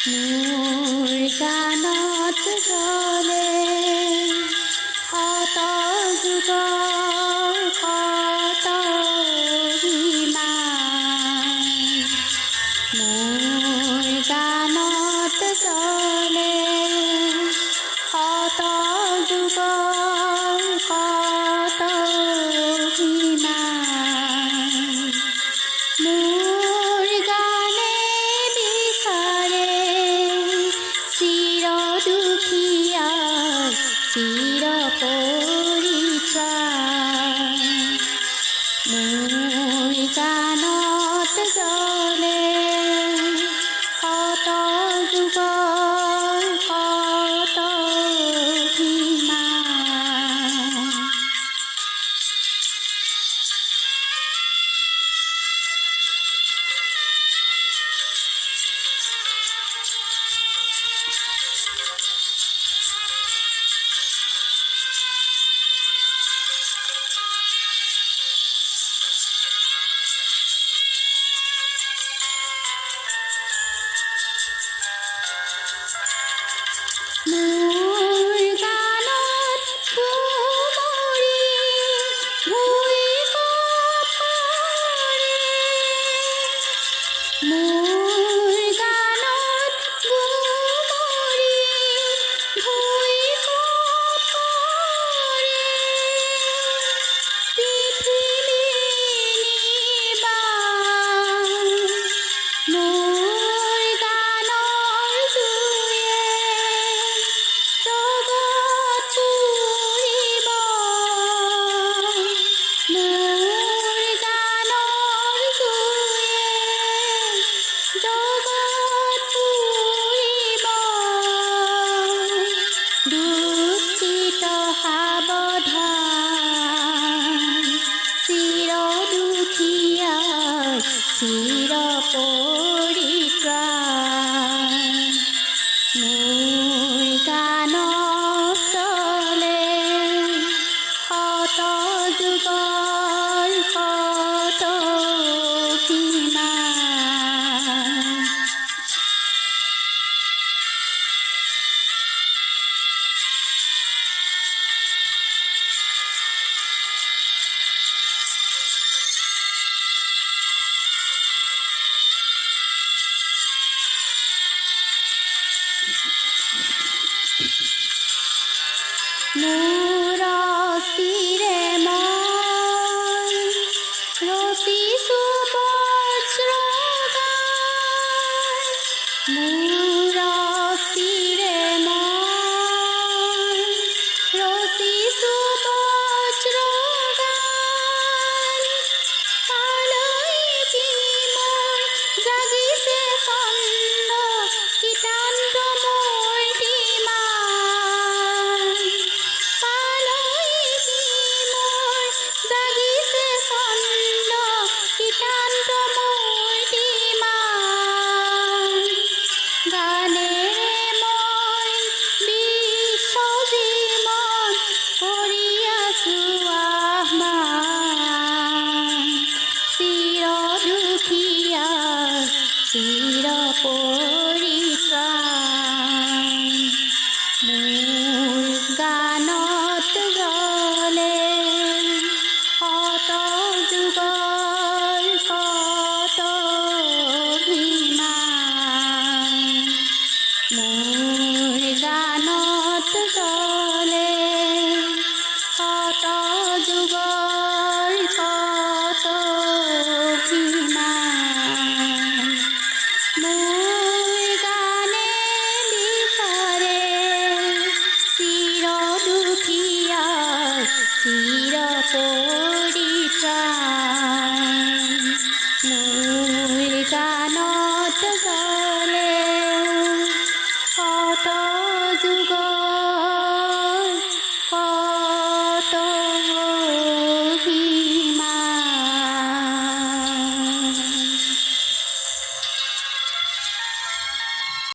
মোৰ গানত জ্বলে শত যুগৰ কত অভিমান। মোৰ গানত জ্বলে শত যুগৰ কত অভিমান। মোৰ গানে বিচাৰে চিৰ দুখীয়াৰ চিৰ পৰিত্ৰাণ। মোৰ গানত জ্বলে শত যুগৰ কত অভিমান। মোৰ গানত কুমৰী ভূঁইকঁপ কৰে। মোৰ গানত কুমৰী ভূঁইকঁপ কৰে। পৃথিৱীৰ নিৰ্বাণ মোৰ গানৰ জুয়ে জগত পুৰিব। মোৰ গানৰ জুয়ে জগত পুৰিব। দুষ্কৃত সাৱধান চিৰ দুখীয়াৰ চিৰ পৰিত্ৰাণ। মোৰ গানত জ্বলে শত যুগৰ কত অভিমান। মোৰ অস্থিৰে মন ৰচিছোঁ বজ্ৰগান। মোৰ অস্থিৰে মন ৰচিছোঁ বজ্ৰগান। পালৈকি মোৰ জাগিছে ছন্দ কীতান্ত মূৰ্তিমান। পালৈকি মোৰ জাগিছে ছন্দ কীতান্ত মূৰ্তিমান। গানেৰে মই বিশ্বজীৱন কৰি আছোঁ আহ্বান। চিৰ দুখীয়াৰ চিৰ পৰিত্ৰাণ। মোৰ গানত জ্বলে শত যুগৰ কত অভিমান। মোৰ গানত জ্বলে শত যুগৰ কত অভিমান। মোৰ গানে বিচাৰে চিৰ দুখীয়াৰ চিৰ